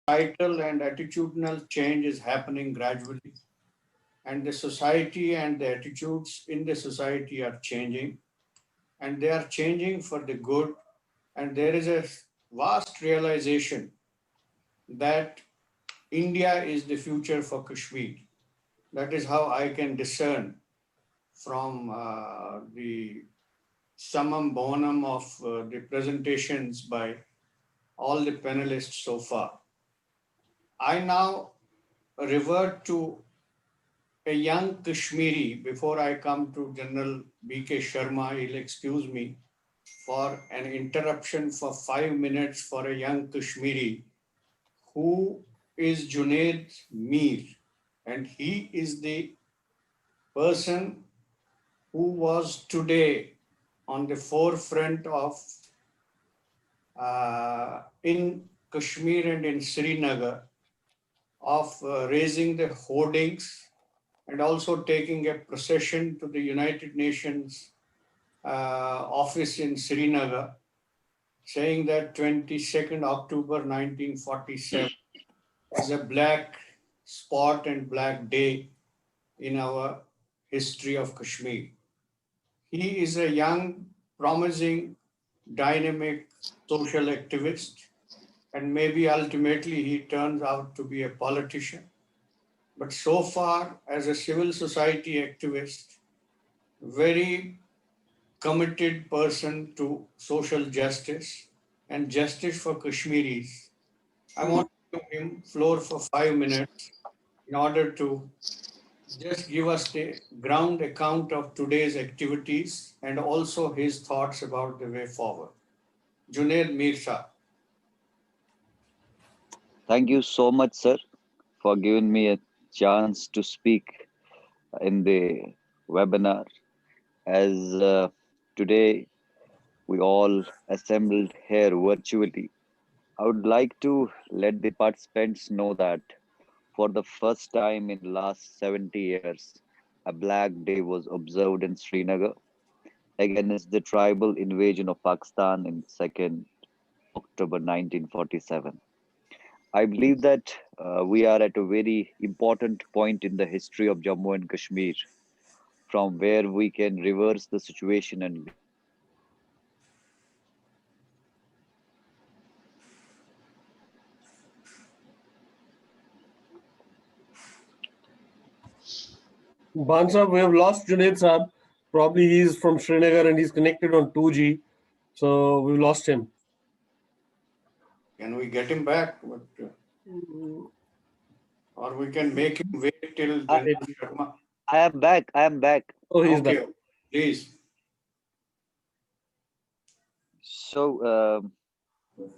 societal and attitudinal change is happening gradually, and the society and the attitudes in the society are changing, and they are changing for the good. And there is a vast realization that India is the future for Kashmir. That is how I can discern from the summum bonum of the presentations by all the panelists so far. I now revert to a young Kashmiri before I come to General B.K. Sharma. He'll excuse me for an interruption for 5 minutes for a young Kashmiri who is Junaid Mir, and he is the person who was today on the forefront of in Kashmir and in Srinagar of raising the hoardings and also taking a procession to the United Nations office in Srinagar, saying that 22nd October 1947 is a black spot and black day in our history of Kashmir. He is a young, promising, dynamic social activist, and maybe ultimately he turns out to be a politician. But so far, as a civil society activist, very committed person to social justice and justice for Kashmiris, I want to give him floor for 5 minutes in order to just give us the ground account of today's activities and also his thoughts about the way forward. Junaid Mir Shah. Thank you so much, sir, for giving me a chance to speak in the webinar. As today we all assembled here virtually, I would like to let the participants know that for the first time in last 70 years, a Black Day was observed in Srinagar against the tribal invasion of Pakistan in 2nd October 1947. I believe that we are at a very important point in the history of Jammu and Kashmir, from where we can reverse the situation and Bhan Sahab, we have lost Junaid Sahab. Probably he's from Srinagar and he's connected on 2G. So we've lost him. Can we get him back? Or we can make him wait till General Sharma. I am back. I am back. Oh, he's Okay, back. please. So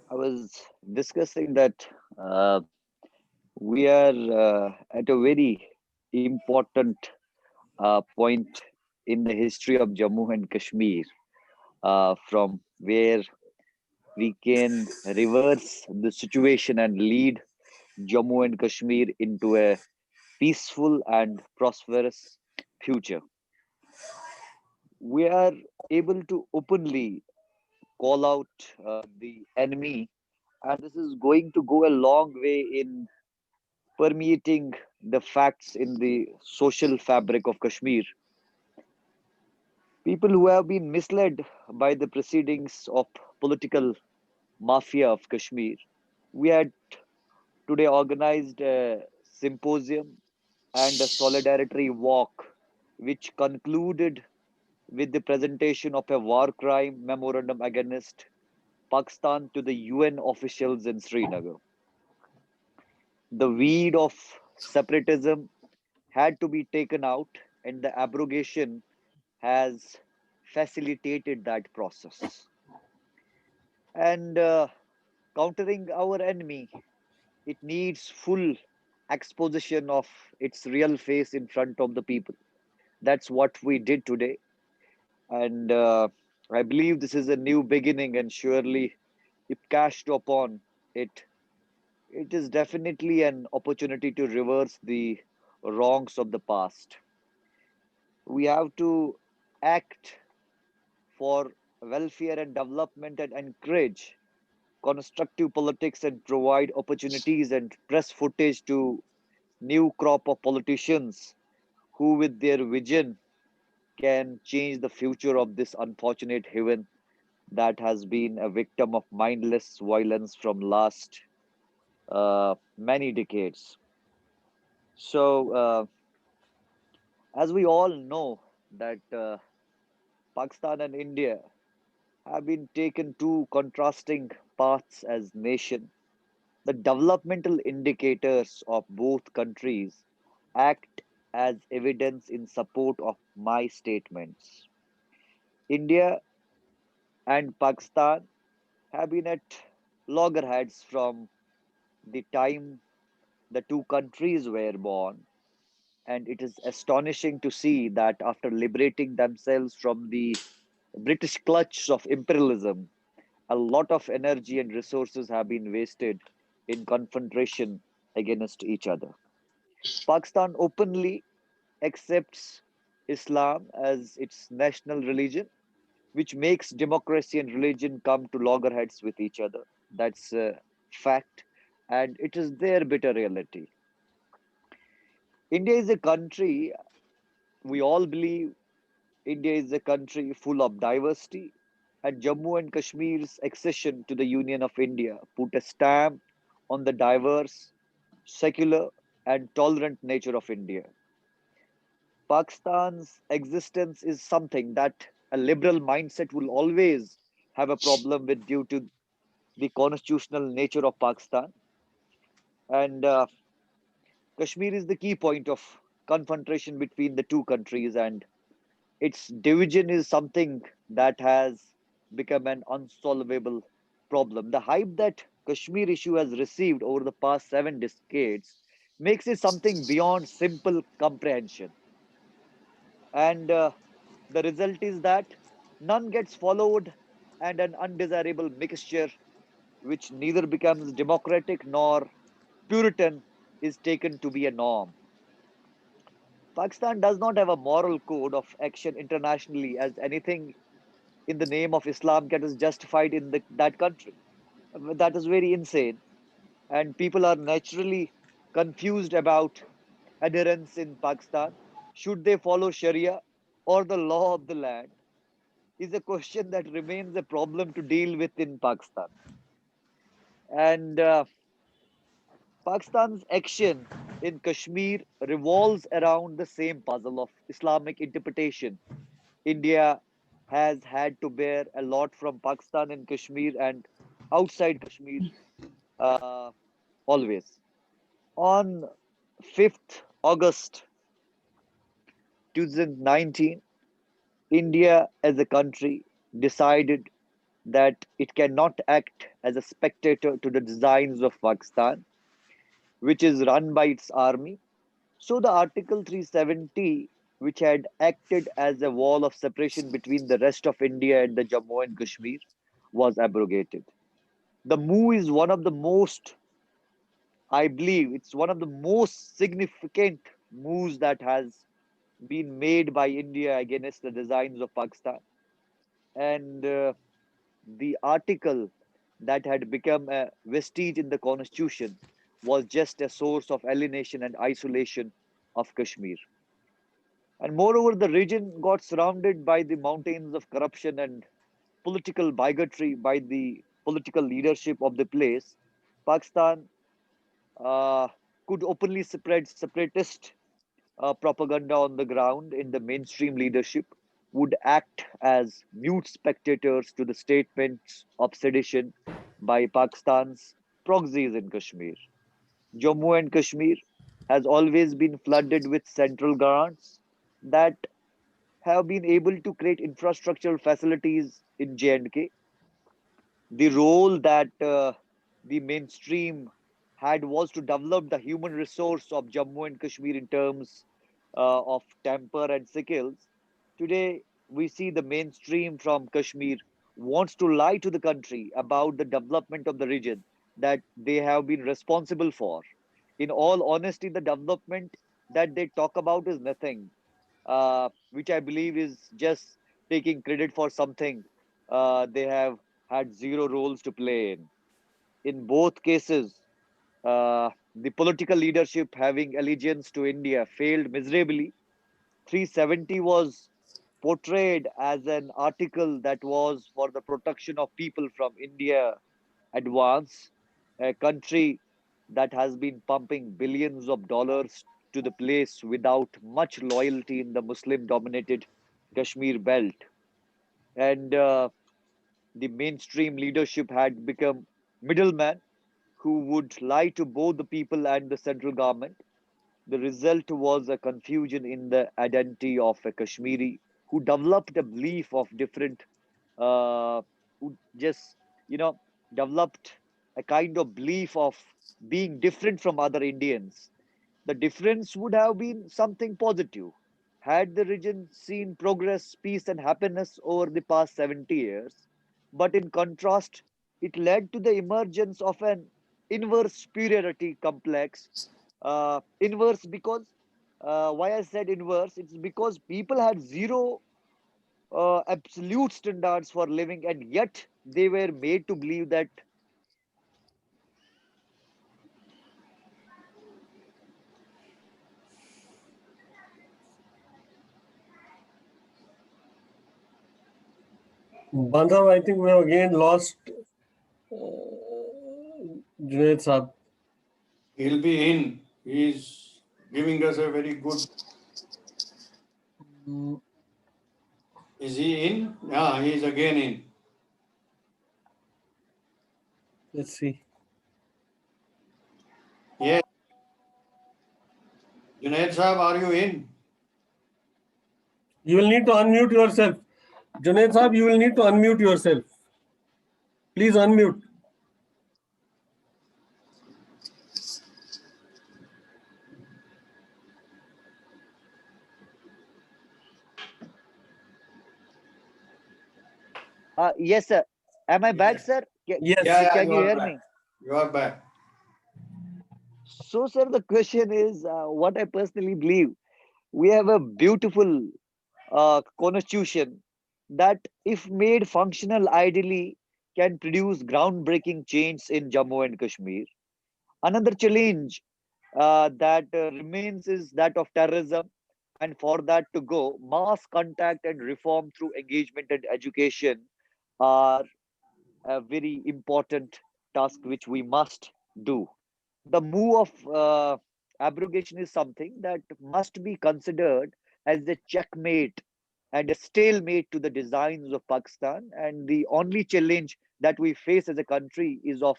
I was discussing that we are at a very important point in the history of Jammu and Kashmir, from where we can reverse the situation and lead Jammu and Kashmir into a peaceful and prosperous future. We are able to openly call out the enemy, and this is going to go a long way in permeating the facts in the social fabric of Kashmir. People who have been misled by the proceedings of political mafia of Kashmir. We had today organized a symposium and a solidarity walk, which concluded with the presentation of a war crime memorandum against Pakistan to the UN officials in Srinagar. The weed of separatism had to be taken out, and the abrogation has facilitated that process. And countering our enemy, it needs full exposition of its real face in front of the people. That's what we did today. And I believe this is a new beginning, and surely, if cashed upon it, it is definitely an opportunity to reverse the wrongs of the past. We have to act for welfare and development and encourage constructive politics and provide opportunities and press footage to new crop of politicians who, with their vision, can change the future of this unfortunate heaven that has been a victim of mindless violence from last many decades. So, as we all know, that Pakistan and India have been taken two contrasting paths as nation. The developmental indicators of both countries act as evidence in support of my statements. India and Pakistan have been at loggerheads from the time the two countries were born, and it is astonishing to see that after liberating themselves from the British clutch of imperialism, a lot of energy and resources have been wasted in confrontation against each other. Pakistan openly accepts Islam as its national religion, which makes democracy and religion come to loggerheads with each other. That's a fact, and it is their bitter reality. India is a country, we all believe India is a country full of diversity, and Jammu and Kashmir's accession to the Union of India put a stamp on the diverse, secular, and tolerant nature of India. Pakistan's existence is something that a liberal mindset will always have a problem with due to the constitutional nature of Pakistan. And Kashmir is the key point of confrontation between the two countries, and its division is something that has become an unsolvable problem. The hype that Kashmir issue has received over the past 7 decades makes it something beyond simple comprehension. And the result is that none gets followed, and an undesirable mixture, which neither becomes democratic nor Puritan, is taken to be a norm. Pakistan does not have a moral code of action internationally, as anything in the name of Islam gets justified in that country. That is very insane. And people are naturally confused about adherence in Pakistan. Should they follow Sharia or the law of the land? Is a question that remains a problem to deal with in Pakistan. And Pakistan's action in Kashmir revolves around the same puzzle of Islamic interpretation. India has had to bear a lot from Pakistan in Kashmir and outside Kashmir uh, always. On 5th August 2019, India as a country decided that it cannot act as a spectator to the designs of Pakistan, which is run by its army. So the Article 370, which had acted as a wall of separation between the rest of India and the Jammu and Kashmir, was abrogated. The move is one of the most, I believe, it's one of the most significant moves that has been made by India against the designs of Pakistan. And the article that had become a vestige in the constitution was just a source of alienation and isolation of Kashmir. And moreover, the region got surrounded by the mountains of corruption and political bigotry by the political leadership of the place. Pakistan uh, could openly spread separatist propaganda on the ground in the mainstream leadership, would act as mute spectators to the statements of sedition by Pakistan's proxies in Kashmir. Jammu and Kashmir has always been flooded with central grants that have been able to create infrastructural facilities in J&K. The role that the mainstream had was to develop the human resource of Jammu and Kashmir in terms of temper and skills. Today, we see the mainstream from Kashmir wants to lie to the country about the development of the region that they have been responsible for. In all honesty, the development that they talk about is nothing, which I believe is just taking credit for something they have had zero roles to play in. In both cases, the political leadership having allegiance to India failed miserably. 370 was portrayed as an article that was for the protection of people from India advance, a country that has been pumping billions of dollars to the place without much loyalty in the Muslim dominated Kashmir belt. And the mainstream leadership had become middlemen who would lie to both the people and the central government. The result was a confusion in the identity of a Kashmiri who developed a belief of different, who just, you know, developed a kind of belief of being different from other Indians. The difference would have been something positive. Had the region seen progress, peace, and happiness over the past 70 years, but in contrast, it led to the emergence of an inverse superiority complex. Inverse because why I said inverse, it's because people had zero absolute standards for living, and yet they were made to believe that. Bandhav, I think we have again lost Junaid Saab. He'll be in. He's giving us a very good. Is he in? Yeah, he's again in. Let's see. Yes. Junaid Sahab, are you in? You will need to unmute yourself. Junaid Saab, you will need to unmute yourself. Please unmute. Yes, sir. Am I back, Yeah. sir? Yes. Yeah, Can you you are hear back. me? You are back. So, sir, the question is what I personally believe. We have a beautiful constitution that, if made functional ideally, can produce groundbreaking change in Jammu and Kashmir. Another challenge that remains is that of terrorism. And for that to go, mass contact and reform through engagement and education are a very important task which we must do. The move of abrogation is something that must be considered as a checkmate and a stalemate to the designs of Pakistan. And the only challenge that we face as a country is of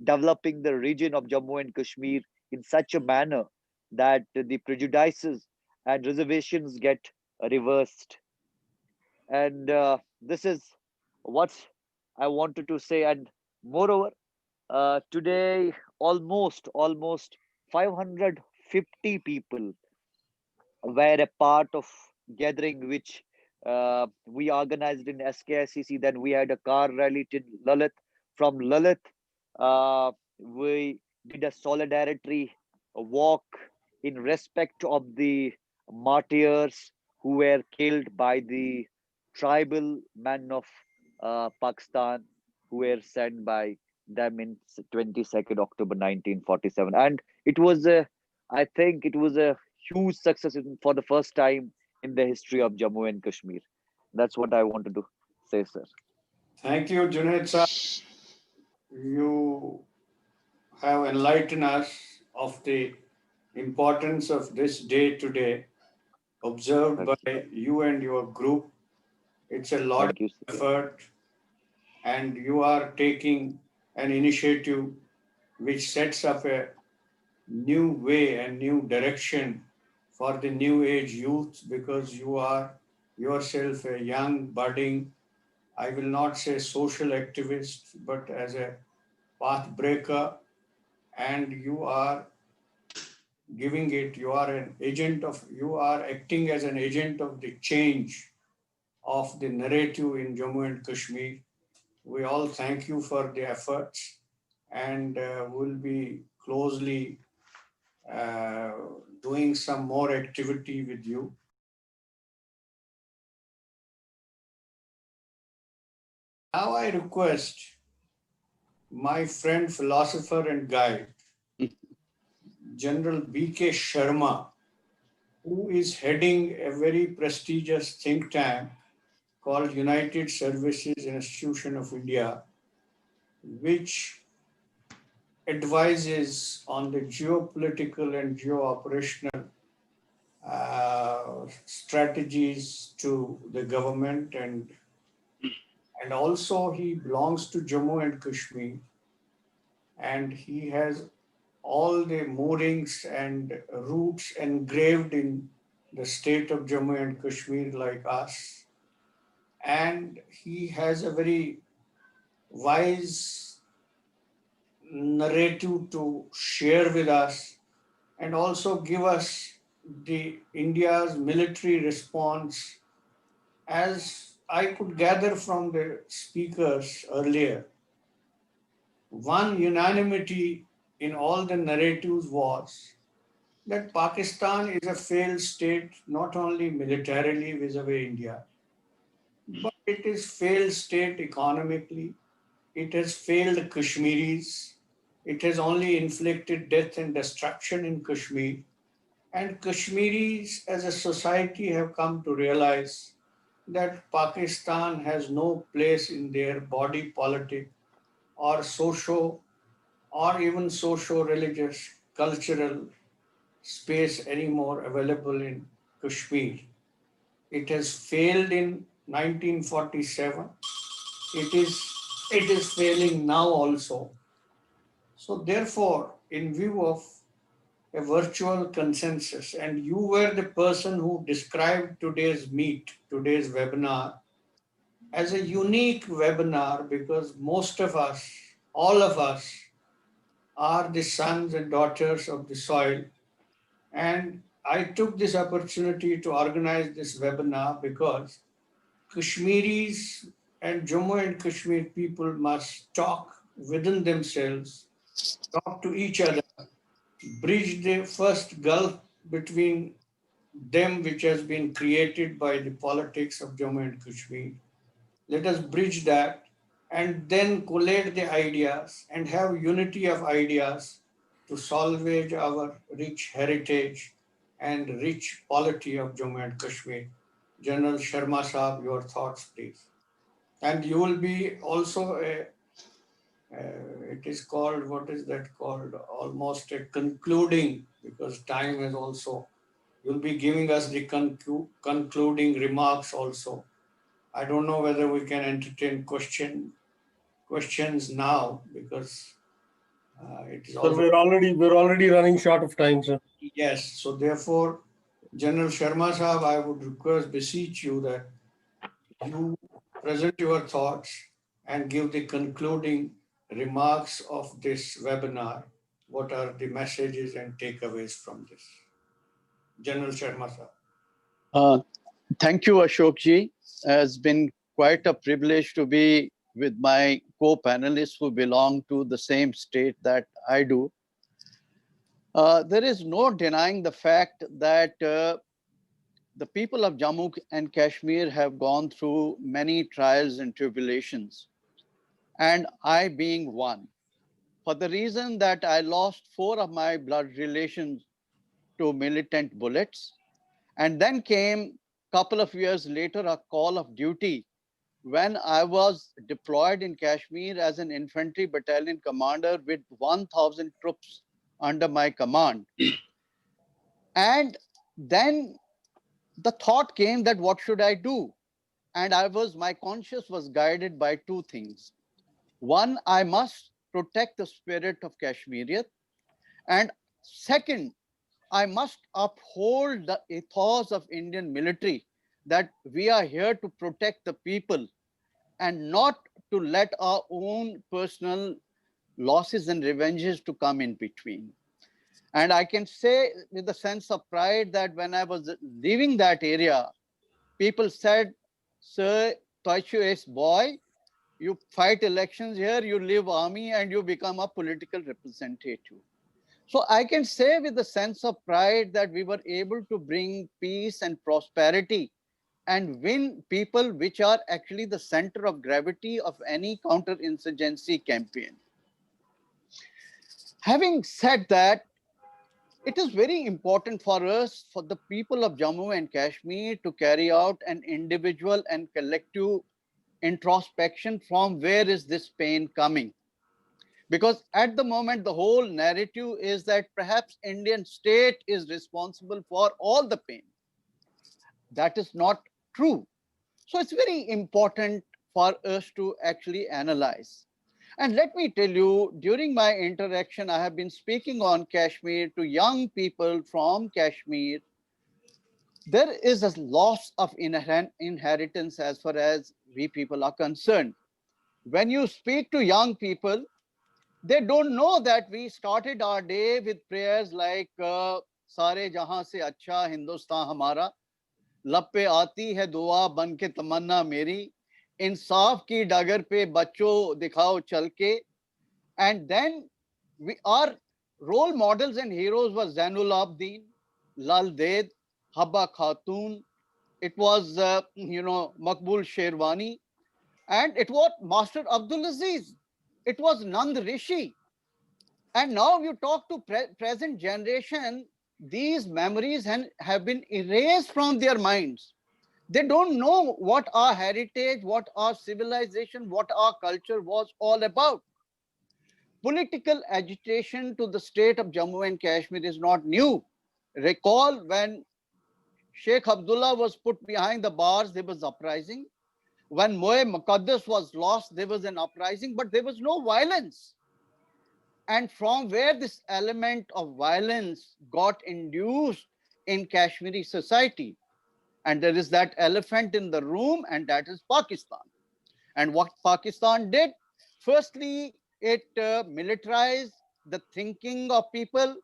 developing the region of Jammu and Kashmir in such a manner that the prejudices and reservations get reversed. And this is what I wanted to say. And moreover, today almost 550 people were a part of gathering which we organized in SKICC. Then we had a car rally to Lalit. From Lalit, we did a solidarity walk in respect of the martyrs who were killed by the tribal men of Pakistan, who were sent by them in 22nd October 1947. And it was a, I think it was a huge success for the first time in the history of Jammu and Kashmir. That's what I wanted to say, sir. Thank you, Junaid Sahab. You have enlightened us of the importance of this day today, observed Thank you. by you and your group. It's a laudable Thank you, sir. effort, and you are taking an initiative which sets up a new way and new direction for the new age youth, because you are yourself a young, budding, I will not say social activist, but as a path breaker, and you are giving it, you are an agent of, you are acting as an agent of the change of the narrative in Jammu and Kashmir. We all thank you for the efforts, and will be closely uh, doing some more activity with you. Now I request my friend, philosopher, and guide, General B.K. Sharma, who is heading a very prestigious think tank called United Services Institution of India, which advises on the geopolitical and geo-operational strategies to the government, and also he belongs to Jammu and Kashmir, and he has all the moorings and roots engraved in the state of Jammu and Kashmir like us. And he has a very wise narrative to share with us and also give us the India's military response. As I could gather from the speakers earlier, one unanimity in all the narratives was that Pakistan is a failed state not only militarily vis-a-vis India, but it is failed state economically. It has failed Kashmiris. It has only inflicted death and destruction in Kashmir. And Kashmiris as a society have come to realize that Pakistan has no place in their body politic or socio or even socio-religious cultural space anymore available in Kashmir. It has failed in 1947. It is it is failing now also. So therefore, in view of a virtual consensus, and you were the person who described today's webinar, as a unique webinar because most of us, all of us, are the sons and daughters of the soil. And I took this opportunity to organize this webinar because Kashmiris and Jammu and Kashmir people must talk within themselves, talk to each other, bridge the first gulf between them, which has been created by the politics of Jammu and Kashmir. Let us bridge that and then collate the ideas and have unity of ideas to salvage our rich heritage and rich polity of Jammu and Kashmir. General Sharma Saab, your thoughts, please. And you will be also it is called, what is that called? Almost a concluding, because time is also, you'll be giving us the concluding remarks also. I don't know whether we can entertain questions now because it is Sir, also, we're already running short of time, sir. yes. So therefore, General Sharma Sahab, I would request, beseech you that you present your thoughts and give the concluding remarks of this webinar. What are the messages and takeaways from this? General Sharma Sahab. Uh, Thank you, Ashok ji. It's been quite a privilege to be with my co-panelists who belong to the same state that I do. There is no denying the fact that the people of Jammu and Kashmir have gone through many trials and tribulations, and I being one. For the reason that I lost 4 of my blood relations to militant bullets, and then came a couple of years later a call of duty when I was deployed in Kashmir as an infantry battalion commander with 1,000 troops under my command. And then the thought came that what should I do? And my conscience was guided by 2 things. One, I must protect the spirit of Kashmiriyat. And second, I must uphold the ethos of Indian military that we are here to protect the people and not to let our own personal losses and revenges to come in between. And I can say with a sense of pride that when I was leaving that area, people said, "Sir, Taishu is boy, you fight elections here, you leave army and you become a political representative." So I can say with a sense of pride that we were able to bring peace and prosperity and win people which are actually the center of gravity of any counterinsurgency campaign. Having said that, it is very important for us, for the people of Jammu and Kashmir, to carry out an individual and collective introspection from where is this pain coming. Because at the moment, the whole narrative is that perhaps Indian state is responsible for all the pain. That is not true. So it's very important for us to actually analyze. And let me tell you, during my interaction, I have been speaking on Kashmir to young people from Kashmir. There is a loss of inheritance as far as we people are concerned. When you speak to young people, they don't know that we started our day with prayers like Sare Jahan se Acha Hindustan Hamara, लब पे आती है दुआ बन के तमन्ना मेरी, इंसाफ की डगर पे बच्चों दिखाओ चल के. And then our role models and heroes was Zainul Abidin, Lal Ded, Habba Khatun. It was, Makbul Sherwani. And it was Master Abdul Aziz. It was Nand Rishi. And now you talk to present generation, these memories have been erased from their minds. They don't know what our heritage, what our civilization, what our culture was all about. Political agitation to the state of Jammu and Kashmir is not new. Recall when Sheikh Abdullah was put behind the bars, there was uprising. When Moe Muqaddas was lost, there was an uprising, but there was no violence. And from where this element of violence got induced in Kashmiri society, and there is that elephant in the room, and that is Pakistan. And what Pakistan did, firstly, it militarized the thinking of people,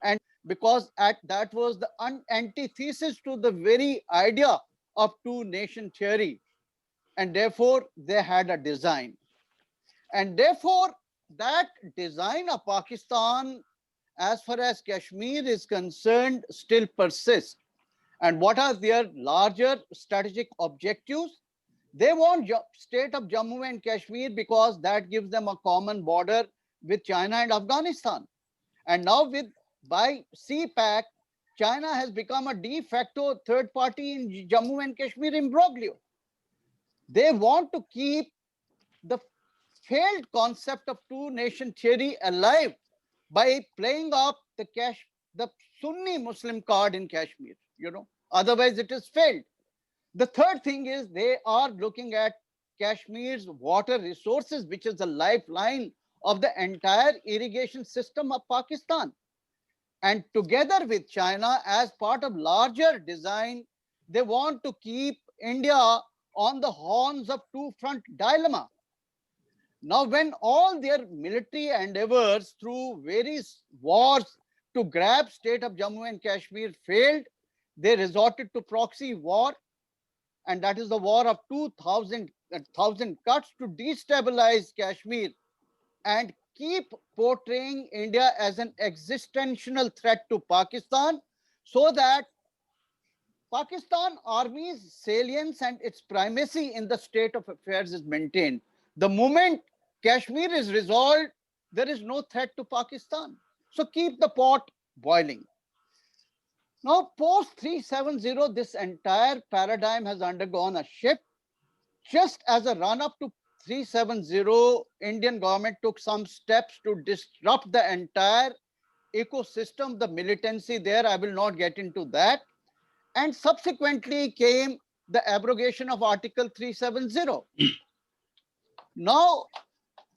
and because that was the antithesis to the very idea of two nation theory, and therefore they had a design. And therefore, that design of Pakistan, as far as Kashmir is concerned, still persists. And what are their larger strategic objectives? They want state of Jammu and Kashmir because that gives them a common border with China and Afghanistan. And now by CPAC, China has become a de facto third party in Jammu and Kashmir imbroglio. They want to keep the failed concept of two nation theory alive by playing up the Sunni Muslim card in Kashmir, otherwise it is failed. The third thing is they are looking at Kashmir's water resources, which is the lifeline of the entire irrigation system of Pakistan. And together with China, as part of larger design, they want to keep India on the horns of two-front dilemma. Now, when all their military endeavors through various wars to grab state of Jammu and Kashmir failed, they resorted to proxy war, and that is the war of 2,000 cuts to destabilize Kashmir and keep portraying India as an existential threat to Pakistan, so that Pakistan Army's salience and its primacy in the state of affairs is maintained. The moment Kashmir is resolved, there is no threat to Pakistan. So keep the pot boiling. Now, post 370, this entire paradigm has undergone a shift. Just as a run-up to 370, Indian government took some steps to disrupt the entire ecosystem, the militancy there. I will not get into that. And subsequently came the abrogation of Article 370. Now,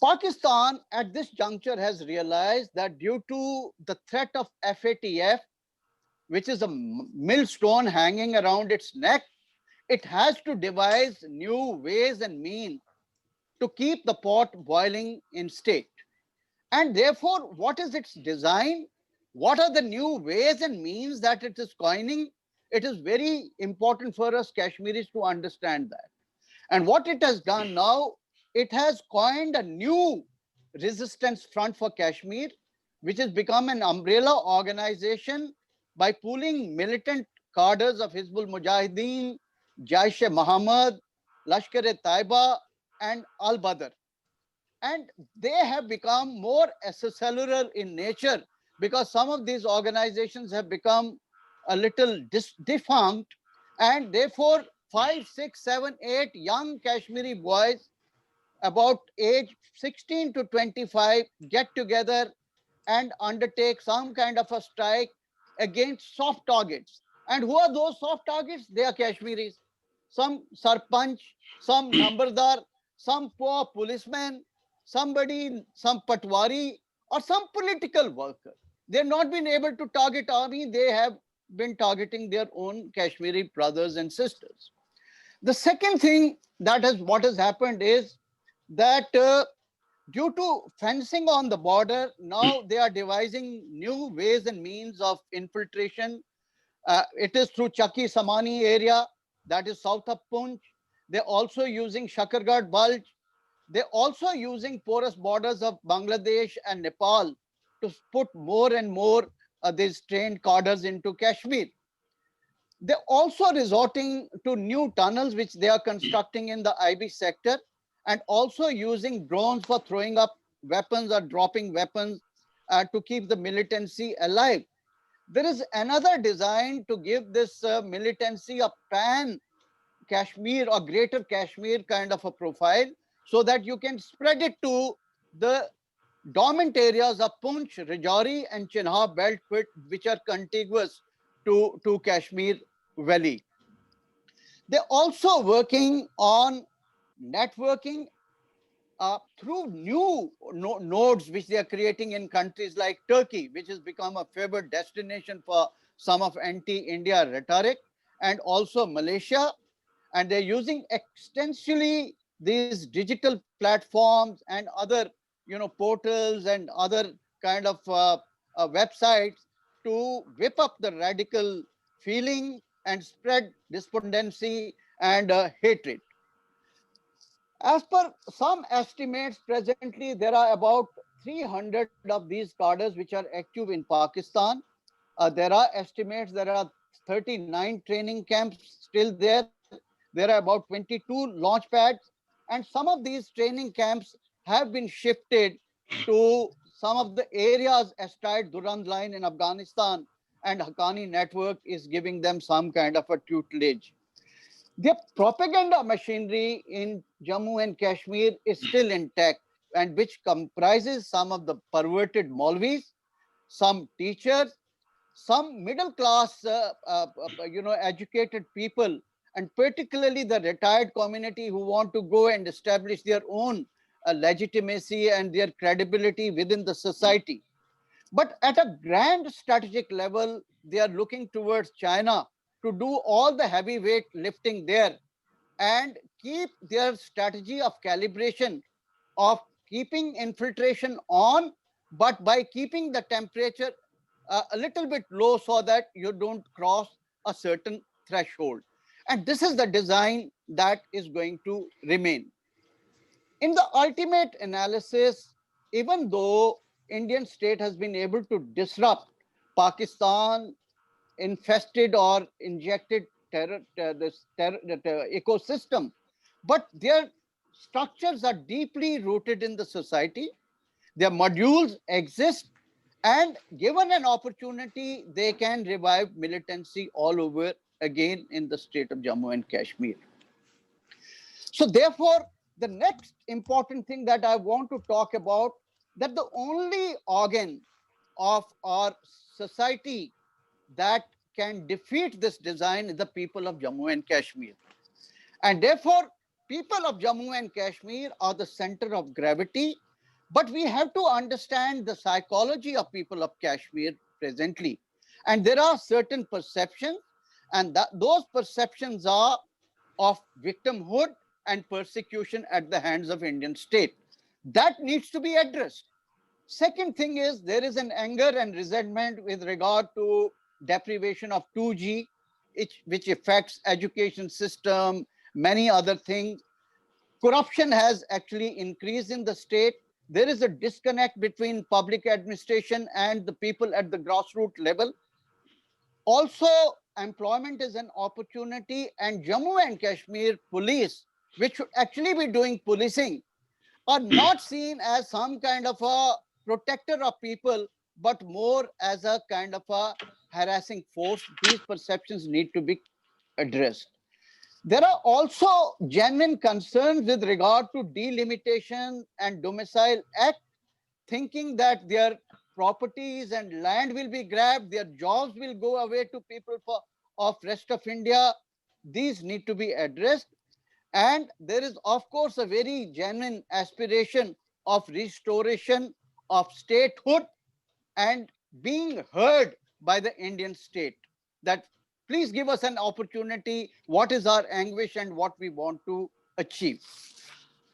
Pakistan at this juncture has realized that due to the threat of FATF, which is a millstone hanging around its neck, it has to devise new ways and means to keep the pot boiling in state. And therefore, what is its design? What are the new ways and means that it is coining? It is very important for us Kashmiris to understand that. And what it has done now, it has coined a new resistance front for Kashmir, which has become an umbrella organization by pooling militant cadres of Hizbul Mujahideen, Jaish-e-Mohammed, Lashkar-e-Taiba, and Al-Badr. And they have become more acellular in nature, because some of these organizations have become a little defunct, and therefore 5, 6, 7, 8 young Kashmiri boys about age 16 to 25 get together and undertake some kind of a strike against soft targets. And who are those soft targets? They are Kashmiris. Some sarpanch, some nambardar, some poor policeman, somebody, some patwari, or some political worker. They've not been able to target army. They have been targeting their own Kashmiri brothers and sisters. The second thing that has what has happened is that due to fencing on the border, now they are devising new ways and means of infiltration. It is through Chaki Samani area, that is south of Punch. They're also using Shakargarh Bulge. They're also using porous borders of Bangladesh and Nepal to put more and more these trained cadres into Kashmir. They're also resorting to new tunnels which they are constructing in the IB sector, and also using drones for throwing up weapons or dropping weapons to keep the militancy alive. There is another design to give this militancy a pan Kashmir or greater Kashmir kind of a profile, so that you can spread it to the dormant areas of Poonch, Rajouri, and Chenab belt, which are contiguous to Kashmir Valley. They're also working on networking through new nodes which they are creating in countries like Turkey, which has become a favored destination for some of anti-India rhetoric, and also Malaysia. And they're using extensively these digital platforms and other, portals and other kind of websites to whip up the radical feeling and spread despondency and hatred. As per some estimates, presently there are about 300 of these cadres which are active in Pakistan. There are estimates there are 39 training camps still there. There are about 22 launch pads, and some of these training camps have been shifted to some of the areas astride Durand line in Afghanistan, and Haqqani network is giving them some kind of a tutelage. The propaganda machinery in Jammu and Kashmir is still intact, and which comprises some of the perverted Maulvis, some teachers, some middle class, educated people, and particularly the retired community who want to go and establish their own legitimacy and their credibility within the society. But at a grand strategic level, they are looking towards China to do all the heavyweight lifting there, and keep their strategy of calibration of keeping infiltration on, but by keeping the temperature a little bit low so that you don't cross a certain threshold. And this is the design that is going to remain. In the ultimate analysis, even though Indian state has been able to disrupt Pakistan infested or injected the ecosystem, but their structures are deeply rooted in the society. Their modules exist, and given an opportunity, they can revive militancy all over again in the state of Jammu and Kashmir. So therefore, the next important thing that I want to talk about, that the only organ of our society that can defeat this design is the people of Jammu and Kashmir. And therefore, people of Jammu and Kashmir are the center of gravity. But we have to understand the psychology of people of Kashmir presently. And there are certain perceptions, and those perceptions are of victimhood and persecution at the hands of Indian state. That needs to be addressed. Second thing is, there is an anger and resentment with regard to deprivation of 2G, which affects education system, many other things. Corruption has actually increased in the state. There is a disconnect between public administration and the people at the grassroots level. Also, employment is an opportunity, and Jammu and Kashmir police, which should actually be doing policing, are not seen as some kind of a protector of people, but more as a kind of a harassing force. These perceptions need to be addressed. There are also genuine concerns with regard to delimitation and domicile act, thinking that their properties and land will be grabbed, their jobs will go away to people of rest of India. These need to be addressed. And there is, of course, a very genuine aspiration of restoration of statehood and being heard by the Indian state. That please give us an opportunity, what is our anguish and what we want to achieve.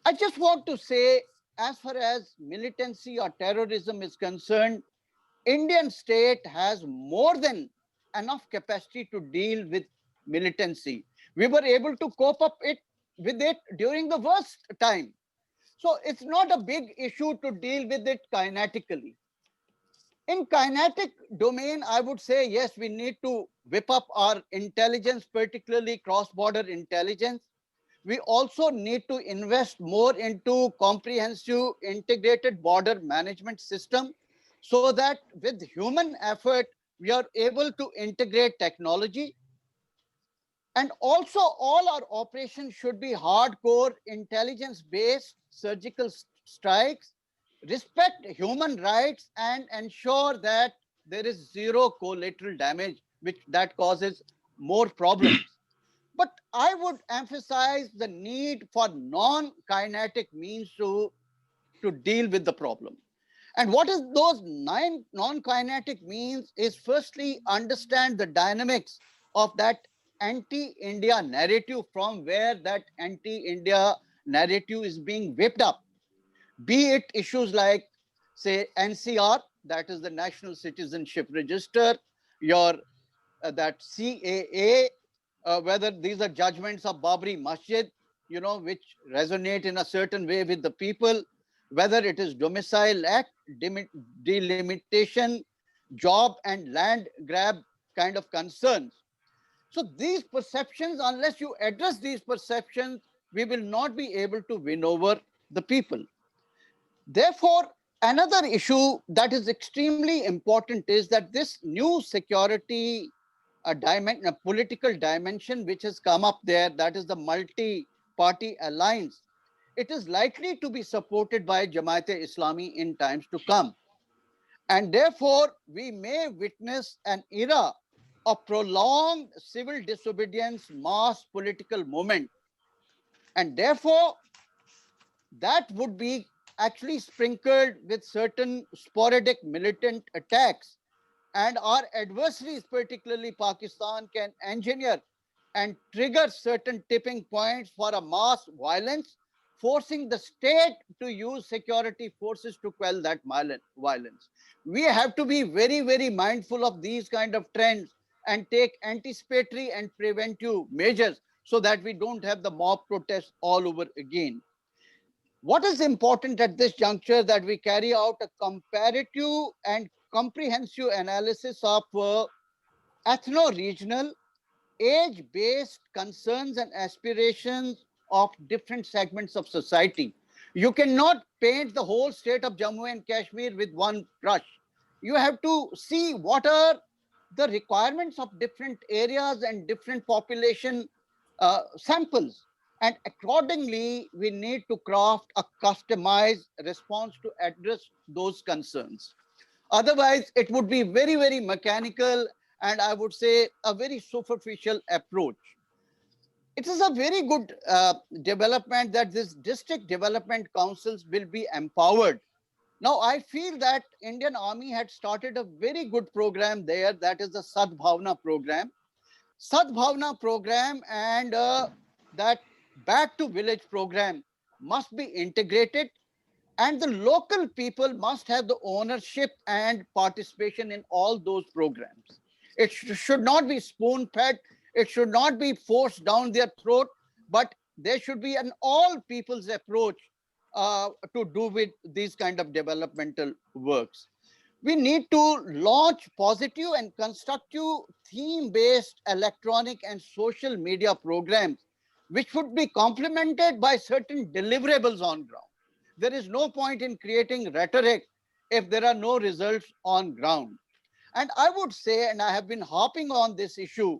I just want to say, as far as militancy or terrorism is concerned, Indian state has more than enough capacity to deal with militancy. We were able to cope up with it during the worst time. So it's not a big issue to deal with it kinetically. In kinetic domain, I would say, yes, we need to whip up our intelligence, particularly cross-border intelligence. We also need to invest more into comprehensive integrated border management system so that with human effort, we are able to integrate technology. And also all our operations should be hardcore intelligence-based surgical strikes, respect human rights, and ensure that there is zero collateral damage, which that causes more problems. But I would emphasize the need for non-kinetic means to deal with the problem. And what is those nine non-kinetic means is firstly understand the dynamics of that anti-India narrative, from where that anti-India narrative is being whipped up. Be it issues like, say, NCR, that is the National Citizenship Register, your that CAA, whether these are judgments of Babri Masjid, which resonate in a certain way with the people, whether it is Domicile Act, delimitation, job and land grab kind of concerns. So these perceptions, unless you address these perceptions, we will not be able to win over the people. Therefore, another issue that is extremely important is that this new security a political dimension which has come up there, that is the multi-party alliance, it is likely to be supported by Jamaat-e-Islami in times to come. And therefore, we may witness an era of prolonged civil disobedience, mass political movement. And therefore, that would be actually sprinkled with certain sporadic militant attacks. And our adversaries, particularly Pakistan, can engineer and trigger certain tipping points for a mass violence, forcing the state to use security forces to quell that violence. We have to be very, very mindful of these kind of trends and take anticipatory and preventive measures so that we don't have the mob protests all over again. What is important at this juncture that we carry out a comparative and comprehensive analysis of ethno-regional, age-based concerns and aspirations of different segments of society. You cannot paint the whole state of Jammu and Kashmir with one brush. You have to see what are the requirements of different areas and different population samples. And accordingly, we need to craft a customized response to address those concerns. Otherwise, it would be very, very mechanical and I would say a very superficial approach. It is a very good development that this district development councils will be empowered. Now, I feel that Indian Army had started a very good program there, that is the Sadbhavna program. Sadbhavna program and that back to village program must be integrated, and the local people must have the ownership and participation in all those programs. It should not be spoon fed, it should not be forced down their throat, but there should be an all people's approach to do with these kind of developmental works. We need to launch positive and constructive theme-based electronic and social media programs, which would be complemented by certain deliverables on ground. There is no point in creating rhetoric if there are no results on ground. And I would say, and I have been harping on this issue,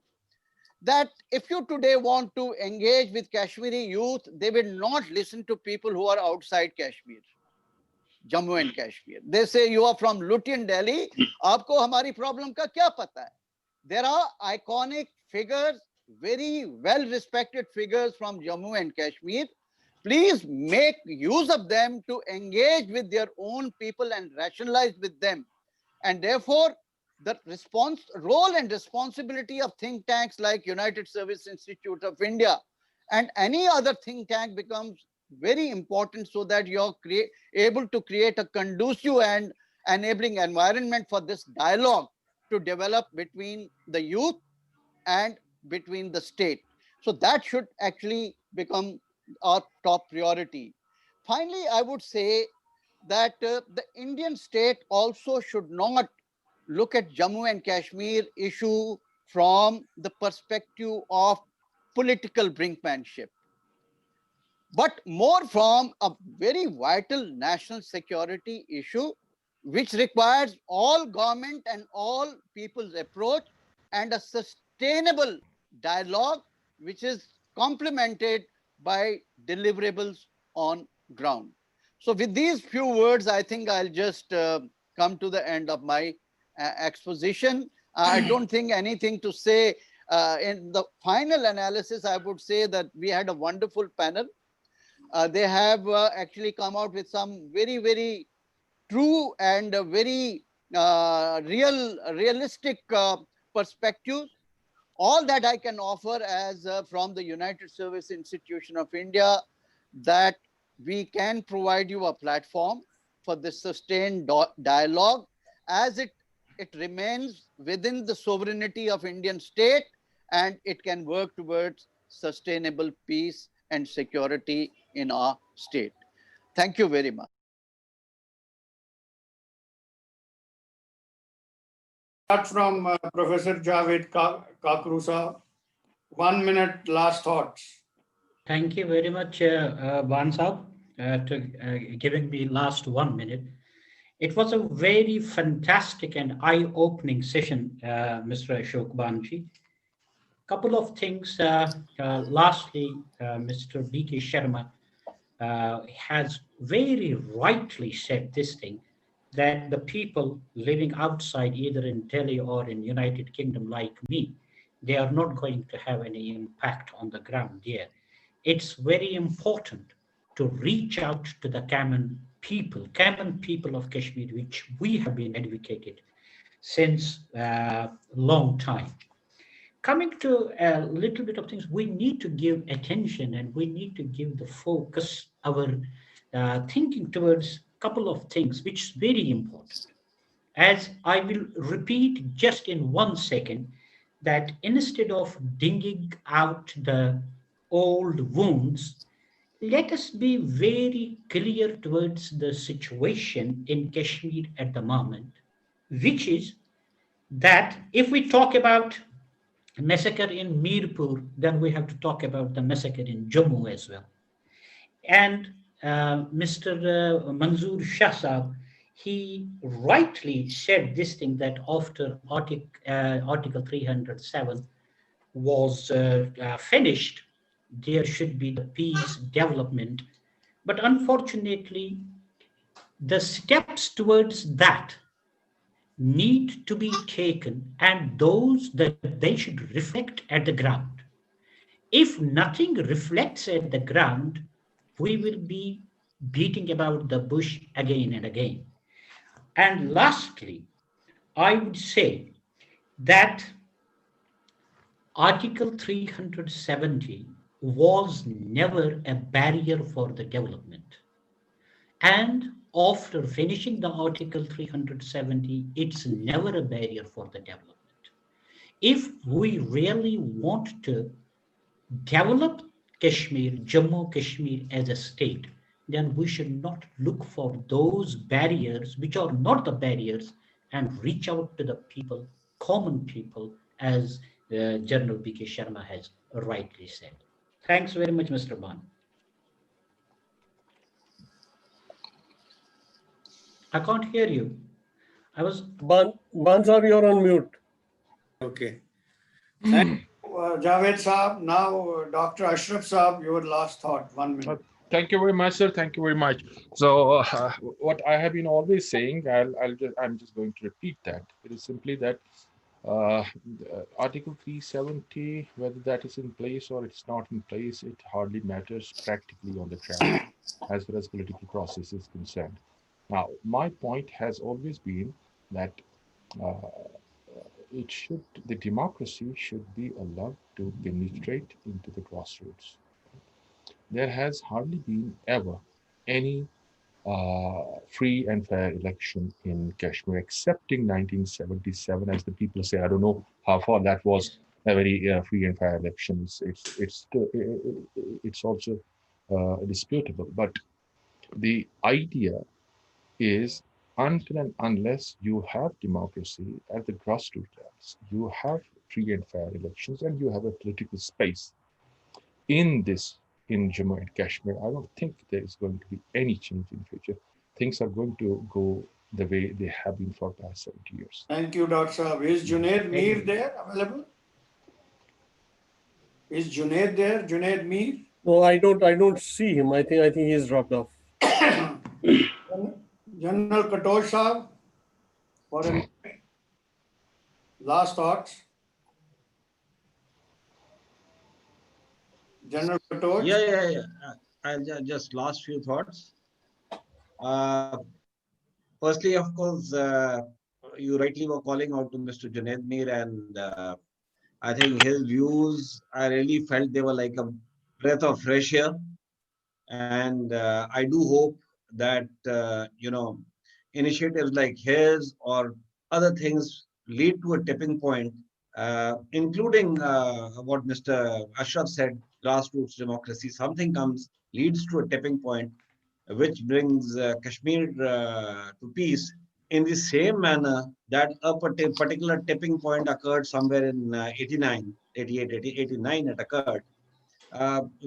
that if you today want to engage with Kashmiri youth, they will not listen to people who are outside Kashmir, Jammu and Kashmir. They say, you are from Lutyens, Delhi, aapko hamari problem ka kya pata hai? There are iconic figures, very well respected figures from Jammu and Kashmir. Please make use of them to engage with their own people and rationalize with them. And therefore, the role and responsibility of think tanks like United Service Institute of India and any other think tank becomes very important, so that you're able to create a conducive and enabling environment for this dialogue to develop between the youth and between the state. So that should actually become our top priority. Finally, I would say that the Indian state also should not look at Jammu and Kashmir issue from the perspective of political brinkmanship, but more from a very vital national security issue, which requires all government and all people's approach and a sustainable dialogue, which is complemented by deliverables on ground. So with these few words, I think I'll just come to the end of my exposition. I don't think anything to say. In the final analysis, I would say that we had a wonderful panel. They have actually come out with some very, very true and very realistic perspectives. All that I can offer as from the United Service Institution of India, that we can provide you a platform for this sustained dialogue, as it remains within the sovereignty of Indian state, and it can work towards sustainable peace and security in our state. Thank you very much. Start from Professor Javed Kakroo sir. 1 minute last thoughts. Thank you very much, Bhan Saab, to giving me last 1 minute. It was a very fantastic and eye-opening session, Mr. Ashok Banji. Couple of things. Lastly, Mr. B.K. Sharma has very rightly said this thing, that the people living outside, either in Delhi or in United Kingdom like me, they are not going to have any impact on the ground there. It's very important to reach out to the common people of Kashmir, which we have been advocated since a long time. Coming to a little bit of things, we need to give attention and we need to give the focus, our thinking towards a couple of things, which is very important. As I will repeat just in 1 second, that instead of digging out the old wounds, let us be very clear towards the situation in Kashmir at the moment, which is that if we talk about massacre in Mirpur, then we have to talk about the massacre in Jammu as well. And Mr. Manzoor Shah Sahab, he rightly said this thing, that after Article 307 was finished, there should be the peace development. But unfortunately, the steps towards that need to be taken, and those that they should reflect at the ground. If nothing reflects at the ground, we will be beating about the bush again and again. And lastly, I would say that Article 370 was never a barrier for the development. And after finishing the Article 370, it's never a barrier for the development. If we really want to develop Kashmir, Jammu Kashmir as a state, then we should not look for those barriers which are not the barriers, and reach out to the people, common people, as General B.K. Sharma has rightly said. Thanks very much, Mr. Bhan. I can't hear you. I was. Bhan Sahab, you're on mute. Okay. Thank you, Javed Saab. Now, Dr. Ashraf Saab, your last thought, 1 minute. Thank you very much, sir. Thank you very much. So, what I have been always saying, I'm just going to repeat that. It is simply that uh, Article 370, whether that is in place or it's not in place, it hardly matters practically on the ground as far as political process is concerned. Now, my point has always been that uh, the democracy should be allowed to penetrate into the grassroots. There has hardly been ever any free and fair election in Kashmir, excepting 1977, as the people say. I don't know how far that was a very free and fair election. It's also disputable. But the idea is until and unless you have democracy at the grassroots levels, you have free and fair elections, and you have a political space in Jammu and Kashmir, I don't think there is going to be any change in future. Things are going to go the way they have been for the past 70 years. Thank you, Dr. Saab. Is Junaid Mir there available? Is Junaid there? Junaid Mir? No, I don't see him. I think he's dropped off. General Katoch Saab, for a last thoughts. General Katoch. Yeah. I'll just last few thoughts. Firstly, of course, you rightly were calling out to Mr. Junaid Mir, and I think his views, I really felt they were like a breath of fresh air. And I do hope that, initiatives like his or other things lead to a tipping point, including what Mr. Ashraf said, grassroots democracy. Something leads to a tipping point, which brings Kashmir to peace in the same manner that a particular tipping point occurred somewhere in 89, 88, 89 it occurred,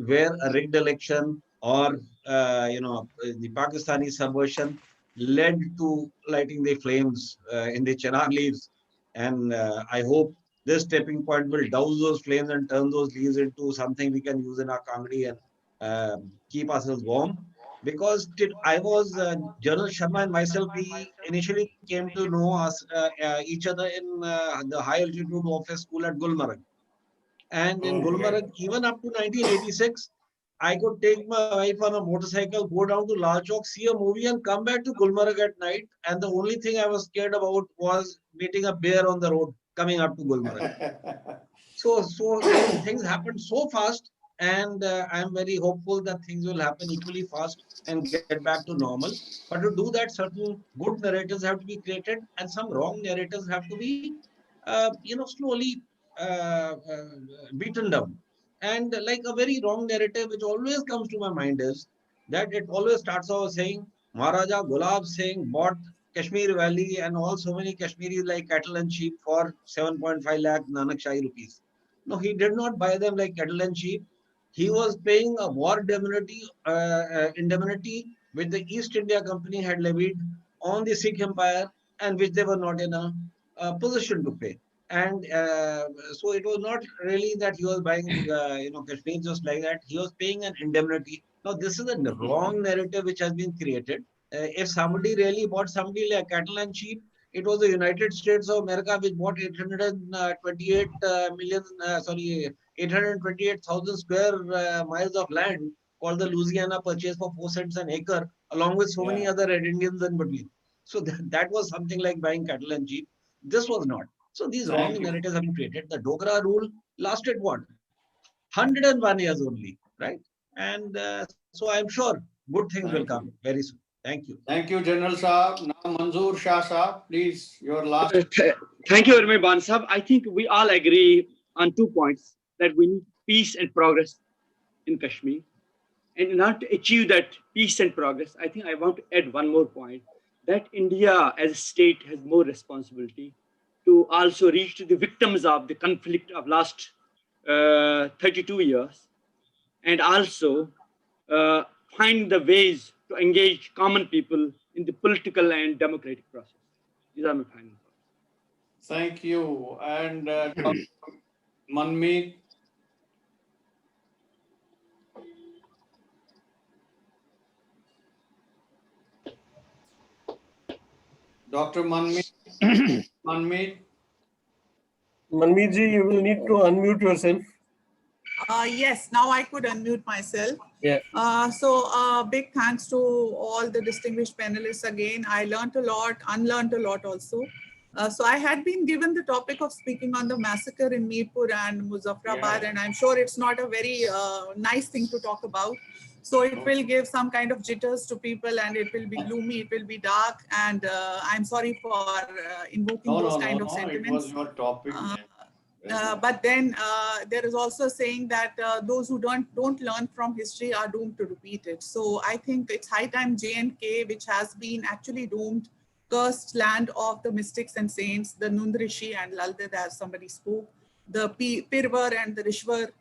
where a rigged election or the Pakistani subversion led to lighting the flames in the chinar leaves. And I hope this tipping point will douse those flames and turn those leaves into something we can use in our kangdi and keep ourselves warm. Because I was General Sharma and myself, we initially came to know each other in the high altitude office school at Gulmarg. And in Gulmarg, even up to 1986, I could take my wife on a motorcycle, go down to Lal Chowk, see a movie, and come back to Gulmarg at night. And the only thing I was scared about was meeting a bear on the road coming up to Gulmarg. So things happened so fast, and I'm very hopeful that things will happen equally fast and get back to normal. But to do that, certain good narratives have to be created, and some wrong narratives have to be, slowly beaten down. And like a very wrong narrative, which always comes to my mind is that it always starts off saying Maharaja Gulab Singh bought Kashmir Valley and all so many Kashmiris like cattle and sheep for 7.5 lakh Nanak Shahi rupees. No, he did not buy them like cattle and sheep. He was paying a war indemnity which the East India Company had levied on the Sikh Empire, and which they were not in a position to pay. And so it was not really that he was buying, Kashmir just like that. He was paying an indemnity. Now, this is a wrong narrative which has been created. If somebody really bought somebody like cattle and sheep, it was the United States of America which bought 828,000 square miles of land called the Louisiana Purchase for 4 cents an acre, along with so many other Red Indians in between. So that was something like buying cattle and sheep. This was not. So these wrong narratives have been created. The Dogra rule lasted what? 101 years only, right? And so I'm sure good things will come very soon. Thank you. Thank you, General Saab. Now, Manzoor Shah Saab, please, your last. Thank you very much, Bhan Sahab. I think we all agree on 2 points, that we need peace and progress in Kashmir. And in order to achieve that peace and progress, I think I want to add one more point, that India as a state has more responsibility to also reach to the victims of the conflict of last 32 years, and also find the ways to engage common people in the political and democratic process. These are my final thoughts. Thank you. And Dr. Manmeet. Dr. Manmeet. Manmeet. Manmeet ji, you will need to unmute yourself. Yes, now I could unmute myself. Yeah. Big thanks to all the distinguished panelists again. I learned a lot, unlearned a lot also. So I had been given the topic of speaking on the massacre in Mirpur and Muzaffarabad, and I'm sure it's not a very nice thing to talk about. So it will give some kind of jitters to people, and it will be gloomy, it will be dark, and I'm sorry for invoking those kind of sentiments. It was your topic. But then there is also saying that those who don't learn from history are doomed to repeat it. So I think it's high time J&K, which has been actually doomed, cursed land of the mystics and saints, the Nund Rishi and Lalted, as somebody spoke, the Pirvar and the Rishwar,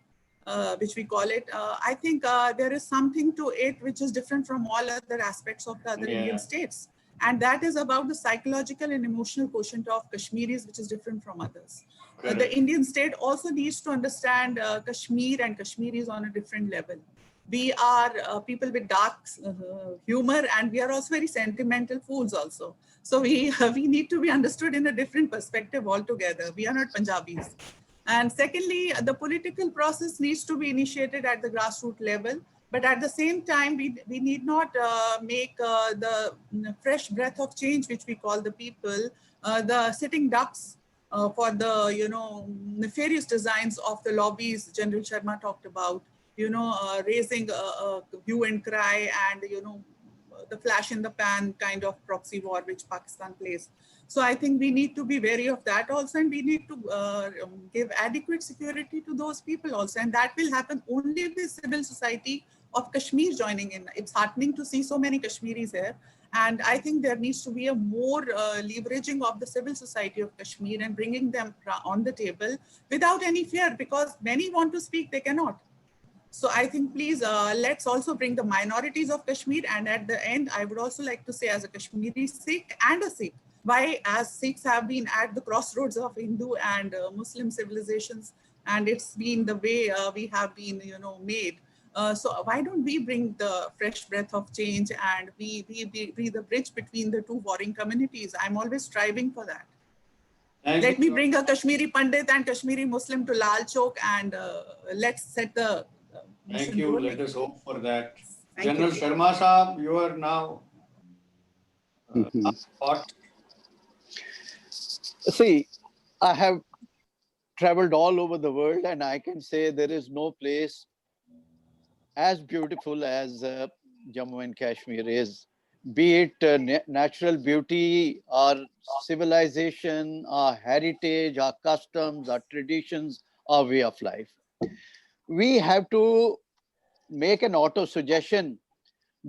which we call it. I think there is something to it which is different from all other aspects of the other Indian states. And that is about the psychological and emotional quotient of Kashmiris, which is different from others. The Indian state also needs to understand Kashmir and Kashmiris on a different level. We are people with dark humor, and we are also very sentimental fools also. So we need to be understood in a different perspective altogether. We are not Punjabis. And secondly, the political process needs to be initiated at the grassroots level. But at the same time, we need not make the fresh breath of change, which we call the people, the sitting ducks for the, nefarious designs of the lobbies General Sharma talked about, raising a hue and cry and, the flash in the pan kind of proxy war which Pakistan plays. So I think we need to be wary of that also, and we need to give adequate security to those people also. And that will happen only with civil society of Kashmir joining in. It's heartening to see so many Kashmiris here. And I think there needs to be a more leveraging of the civil society of Kashmir and bringing them on the table without any fear, because many want to speak, they cannot. So I think please let's also bring the minorities of Kashmir. And at the end, I would also like to say, as a Kashmiri Sikh and a Sikh, why as Sikhs have been at the crossroads of Hindu and Muslim civilizations, and it's been the way we have been, made. So why don't we bring the fresh breath of change and be the bridge between the two warring communities? I'm always striving for that. Let me bring a Kashmiri Pandit and Kashmiri Muslim to Lal Chowk, and let's set the Thank you. Let us hope for that. Thank General you. Sharma Saab, you are now hot. See, I have traveled all over the world, and I can say there is no place as beautiful as Jammu and Kashmir is. Be it natural beauty, our civilization, our heritage, our customs, our traditions, our way of life. We have to make an auto suggestion.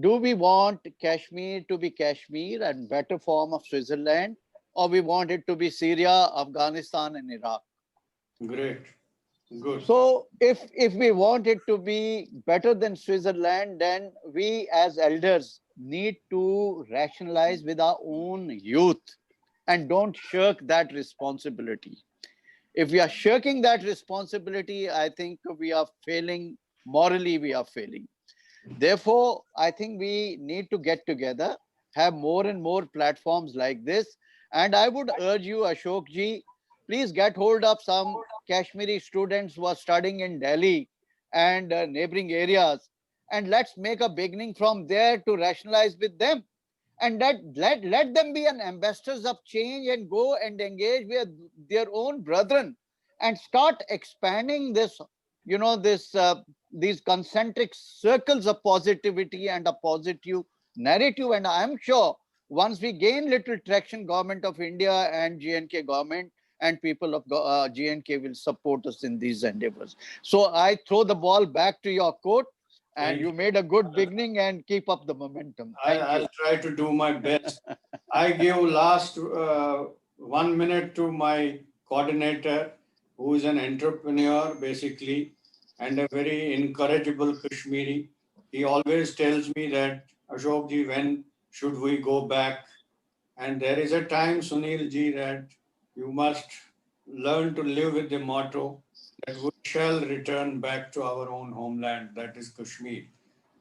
Do we want Kashmir to be Kashmir and better form of Switzerland, or we want it to be Syria, Afghanistan, and Iraq? Great. Good. So if we want it to be better than Switzerland, then we as elders need to rationalize with our own youth and don't shirk that responsibility. If we are shirking that responsibility, I think we are failing. Morally, we are failing. Therefore, I think we need to get together, have more and more platforms like this. And I would urge you, Ashok ji, please get hold of some Kashmiri students who are studying in Delhi and neighboring areas. And let's make a beginning from there to rationalize with them. And let them be an ambassadors of change and go and engage with their own brethren and start expanding this, these concentric circles of positivity and a positive narrative. And I'm sure once we gain little traction, Government of India and J&K government and people of J&K will support us in these endeavors. So I throw the ball back to your court. And you made a good beginning and keep up the momentum. I'll try to do my best. I give last 1 minute to my coordinator, who is an entrepreneur basically, and a very incorrigible Kashmiri. He always tells me that Ashok ji, when should we go back? And there is a time, Sunil ji, that you must learn to live with the motto that we shall return back to our own homeland, that is Kashmir.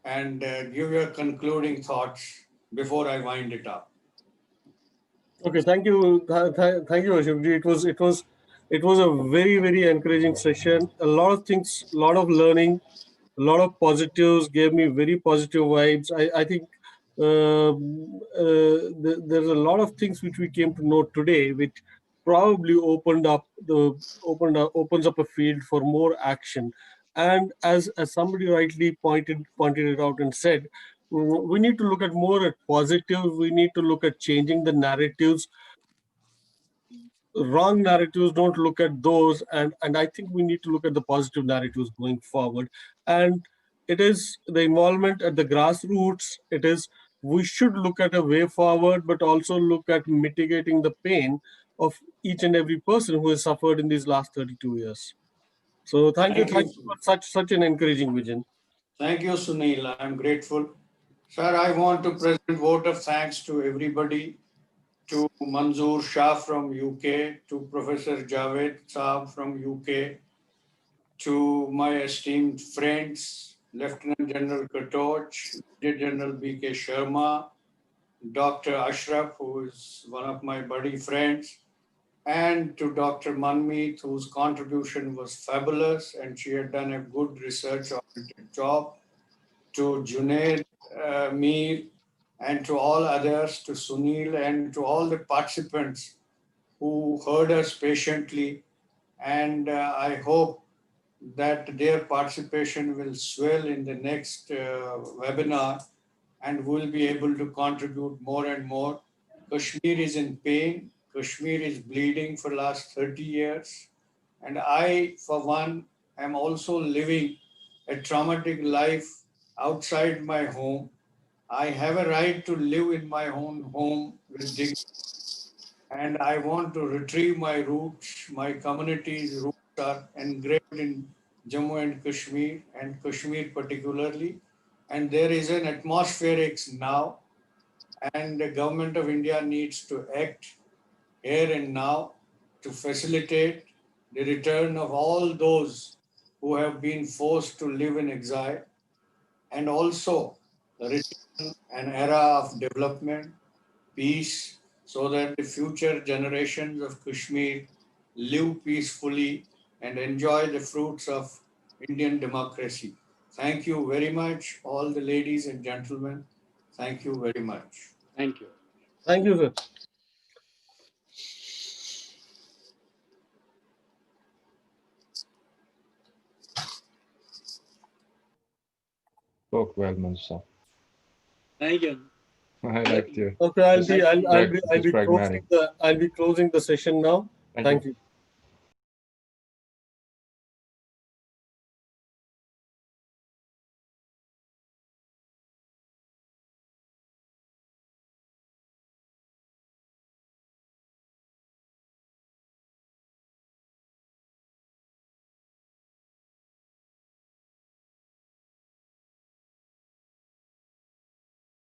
And give your concluding thoughts before I wind it up. Okay, thank you, thank you, Ashok ji. It was a very, very encouraging session. A lot of things, a lot of learning, a lot of positives. Gave me very positive vibes. I think there's a lot of things which we came to know today, which probably opens up a field for more action. And as somebody rightly pointed it out and said, we need to look at more at positive. We need to look at changing the narratives. Wrong narratives, don't look at those, and I think we need to look at the positive narratives going forward. And it is the involvement at the grassroots. It is, we should look at a way forward, but also look at mitigating the pain of each and every person who has suffered in these last 32 years. So thank you for such an encouraging vision. Thank you, Sunil. I'm grateful. Sir, I want to present vote of thanks to everybody, to Manzoor Shah from UK, to Professor Javed Saab from UK, to my esteemed friends, Lieutenant General Katoch, Major General B.K. Sharma, Dr. Ashraf, who is one of my buddy friends, and to Dr. Manmeet, whose contribution was fabulous, and she had done a good research-oriented job, to Junaid, Mir, and to all others, to Sunil, and to all the participants who heard us patiently. And I hope that their participation will swell in the next webinar and will be able to contribute more and more. Kashmir is in pain. Kashmir is bleeding for the last 30 years. And I, for one, am also living a traumatic life outside my home. I have a right to live in my own home with dignity. And I want to retrieve my roots. My community's roots are engraved in Jammu and Kashmir particularly. And there is an atmospherics now, and the government of India needs to act here and now to facilitate the return of all those who have been forced to live in exile, and also the return an era of development, peace, so that the future generations of Kashmir live peacefully and enjoy the fruits of Indian democracy. Thank you very much, all the ladies and gentlemen. Thank you very much. Thank you. Thank you, sir. Spoke well, Manzoor. Thank you. I liked you. Okay, I'll be closing pragmatic. the session now. Thank you.